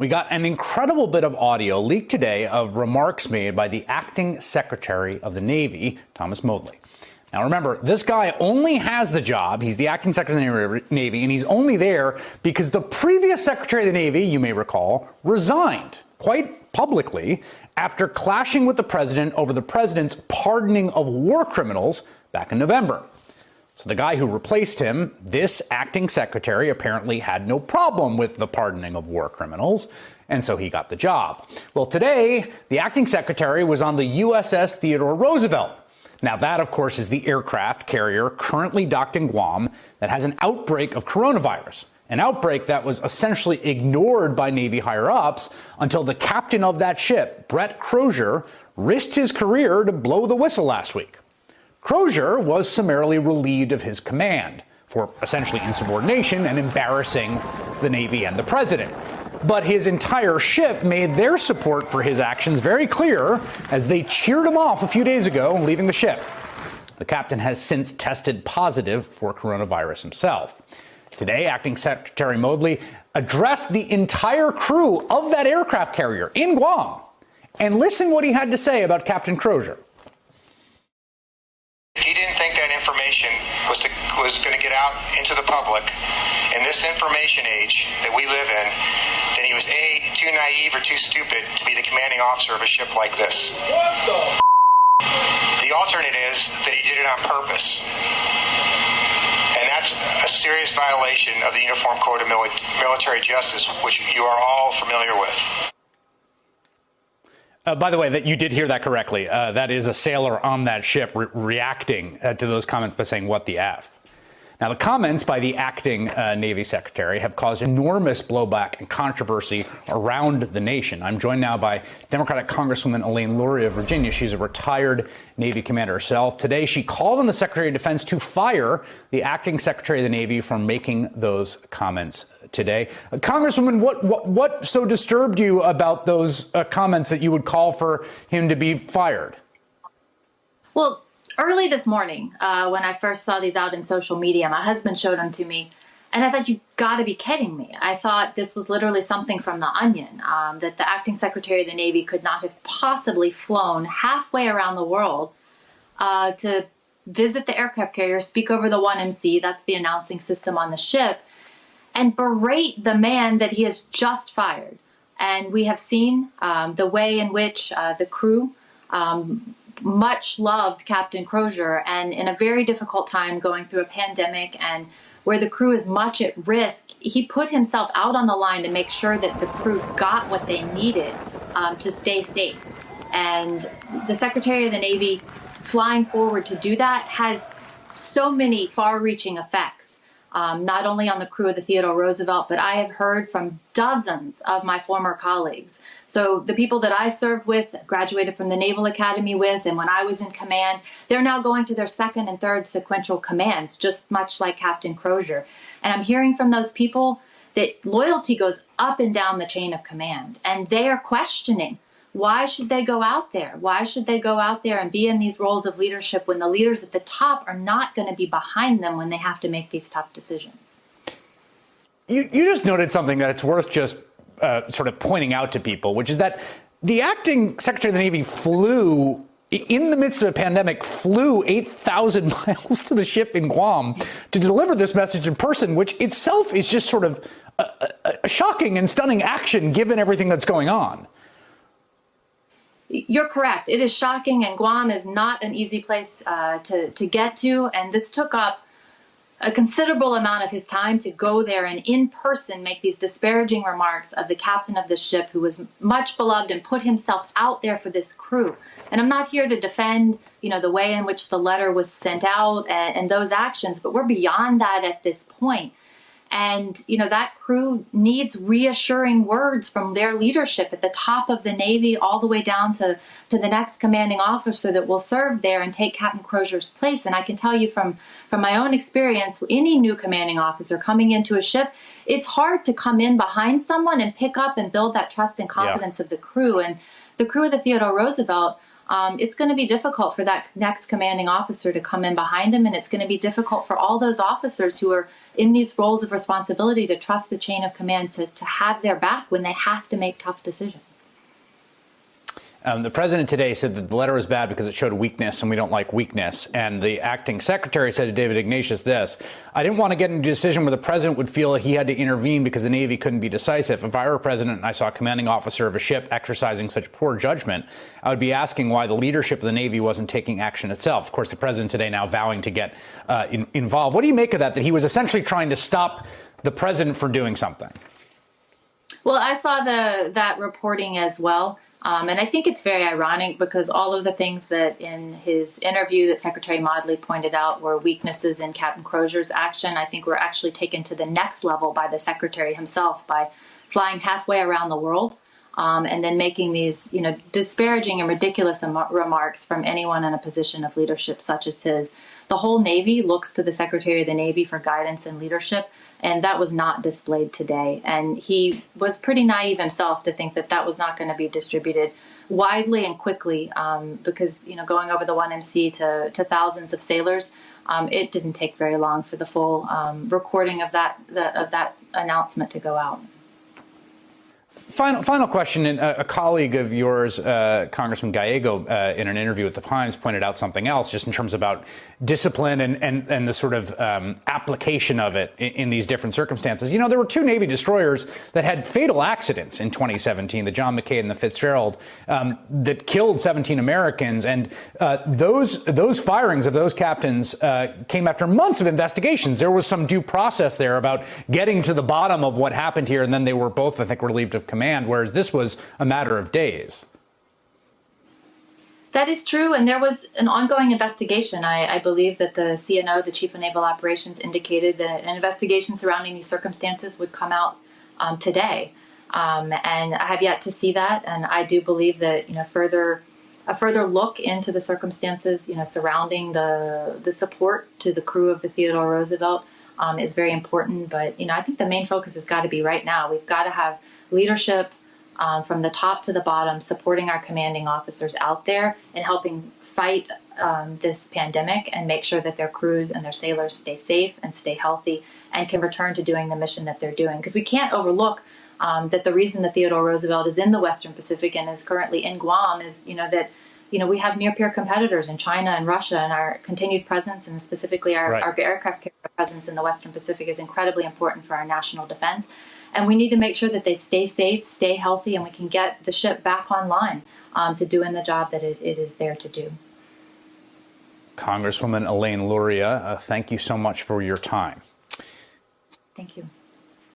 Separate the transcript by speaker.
Speaker 1: We got an incredible bit of audio leaked today of remarks made by the acting Secretary of the Navy, Thomas Modly. Now remember, this guy only has the job, he's the acting Secretary of the Navy, and he's only there because the previous Secretary of the Navy, you may recall, resigned quite publicly after clashing with the president over the president's pardoning of war criminals back in November. So the guy who replaced him, this acting secretary, apparently had no problem with the pardoning of war criminals, and so he got the job. Well, today, the acting secretary was on the USS Theodore Roosevelt. Now, that, of course, is the aircraft carrier currently docked in Guam that has an outbreak of coronavirus, an outbreak that was essentially ignored by Navy higher-ups until the captain of that ship, Brett Crozier, risked his career to blow the whistle last week. Crozier was summarily relieved of his command for essentially insubordination and embarrassing the Navy and the president. But his entire ship made their support for his actions very clear as they cheered him off a few days ago leaving the ship. The captain has since tested positive for coronavirus himself. Today, Acting Secretary Modly addressed the entire crew of that aircraft carrier in Guam. And listen what he had to say about Captain Crozier.
Speaker 2: If he didn't think that information was going to get out into the public in this information age that we live in, then he was A, too naive or too stupid to be the commanding officer of a ship like this. What the alternate is that he did it on purpose. And that's a serious violation of the Uniform Code of Military Justice, which you are all familiar with.
Speaker 1: By the way, that you did hear that correctly. That is a sailor on that ship reacting to those comments by saying, "What the F?" Now, the comments by the acting Navy Secretary have caused enormous blowback and controversy around the nation. I'm joined now by Democratic Congresswoman Elaine Luria of Virginia. She's a retired Navy commander herself. Today, she called on the Secretary of Defense to fire the acting Secretary of the Navy for making those comments today. Congresswoman, what so disturbed you about those comments that you would call for him to be fired?
Speaker 3: Well, early this morning, when I first saw these out in social media, my husband showed them to me, and I thought, you gotta be kidding me. I thought this was literally something from The Onion, that the acting Secretary of the Navy could not have possibly flown halfway around the world to visit the aircraft carrier, speak over the 1MC, that's the announcing system on the ship, and berate the man that he has just fired. And we have seen the way in which the crew much loved Captain Crozier, and in a very difficult time going through a pandemic and where the crew is much at risk, he put himself out on the line to make sure that the crew got what they needed to stay safe. And the Secretary of the Navy flying forward to do that has so many far-reaching effects. Not only on the crew of the Theodore Roosevelt, but I have heard from dozens of my former colleagues. So the people that I served with, graduated from the Naval Academy with, and when I was in command, they're now going to their second and third sequential commands, just much like Captain Crozier. And I'm hearing from those people that loyalty goes up and down the chain of command, and they are questioning, why should they go out there? Why should they go out there and be in these roles of leadership when the leaders at the top are not going to be behind them when they have to make these tough decisions?
Speaker 1: You just noted something that it's worth just sort of pointing out to people, which is that the acting Secretary of the Navy flew, in the midst of a pandemic, flew 8,000 miles to the ship in Guam to deliver this message in person, which itself is just sort of a shocking and stunning action given everything that's going on.
Speaker 3: You're correct. It is shocking, and Guam is not an easy place to get to. And this took up a considerable amount of his time to go there and in person make these disparaging remarks of the captain of the ship, who was much beloved and put himself out there for this crew. And I'm not here to defend, the way in which the letter was sent out and those actions, but we're beyond that at this point. And, that crew needs reassuring words from their leadership at the top of the Navy all the way down to the next commanding officer that will serve there and take Captain Crozier's place. And I can tell you from my own experience, any new commanding officer coming into a ship, it's hard to come in behind someone and pick up and build that trust and confidence of the crew. And the crew of the Theodore Roosevelt, it's going to be difficult for that next commanding officer to come in behind him. And it's going to be difficult for all those officers who are in these roles of responsibility to trust the chain of command to have their back when they have to make tough decisions.
Speaker 1: The president today said that the letter was bad because it showed weakness, and we don't like weakness. And the acting secretary said to David Ignatius this: I didn't want to get into a decision where the president would feel he had to intervene because the Navy couldn't be decisive. If I were president and I saw a commanding officer of a ship exercising such poor judgment, I would be asking why the leadership of the Navy wasn't taking action itself. Of course, the president today now vowing to get involved. What do you make of that he was essentially trying to stop the president from doing something?
Speaker 3: Well, I saw that reporting as well. And I think it's very ironic because all of the things that in his interview that Secretary Modly pointed out were weaknesses in Captain Crozier's action, I think were actually taken to the next level by the Secretary himself by flying halfway around the world and then making these, disparaging and ridiculous remarks from anyone in a position of leadership such as his. The whole Navy looks to the Secretary of the Navy for guidance and leadership, and that was not displayed today. And he was pretty naive himself to think that that was not going to be distributed widely and quickly because, going over the 1MC to thousands of sailors, it didn't take very long for the full recording of that announcement to go out.
Speaker 1: Final question. A colleague of yours, Congressman Gallego, in an interview with the Times, pointed out something else, just in terms about discipline and the sort of application of it in these different circumstances. There were two Navy destroyers that had fatal accidents in 2017, the John McCain and the Fitzgerald, that killed 17 Americans. And those firings of those captains came after months of investigations. There was some due process there about getting to the bottom of what happened here. And then they were both, I think, relieved of command, whereas this was a matter of days.
Speaker 3: That is true, and there was an ongoing investigation. I believe that the CNO, the Chief of Naval Operations, indicated that an investigation surrounding these circumstances would come out today, and I have yet to see that. And I do believe that a further look into the circumstances, surrounding the support to the crew of the Theodore Roosevelt is very important. But I think the main focus has got to be right now. We've got to have leadership from the top to the bottom, supporting our commanding officers out there and helping fight this pandemic and make sure that their crews and their sailors stay safe and stay healthy and can return to doing the mission that they're doing. Because we can't overlook that the reason that Theodore Roosevelt is in the Western Pacific and is currently in Guam is, that we have near-peer competitors in China and Russia, and our continued presence, and specifically our aircraft carrier presence in the Western Pacific, is incredibly important for our national defense. And we need to make sure that they stay safe, stay healthy, and we can get the ship back online to doing the job that it is there to do.
Speaker 1: Congresswoman Elaine Luria, thank you so much for your time.
Speaker 3: Thank you.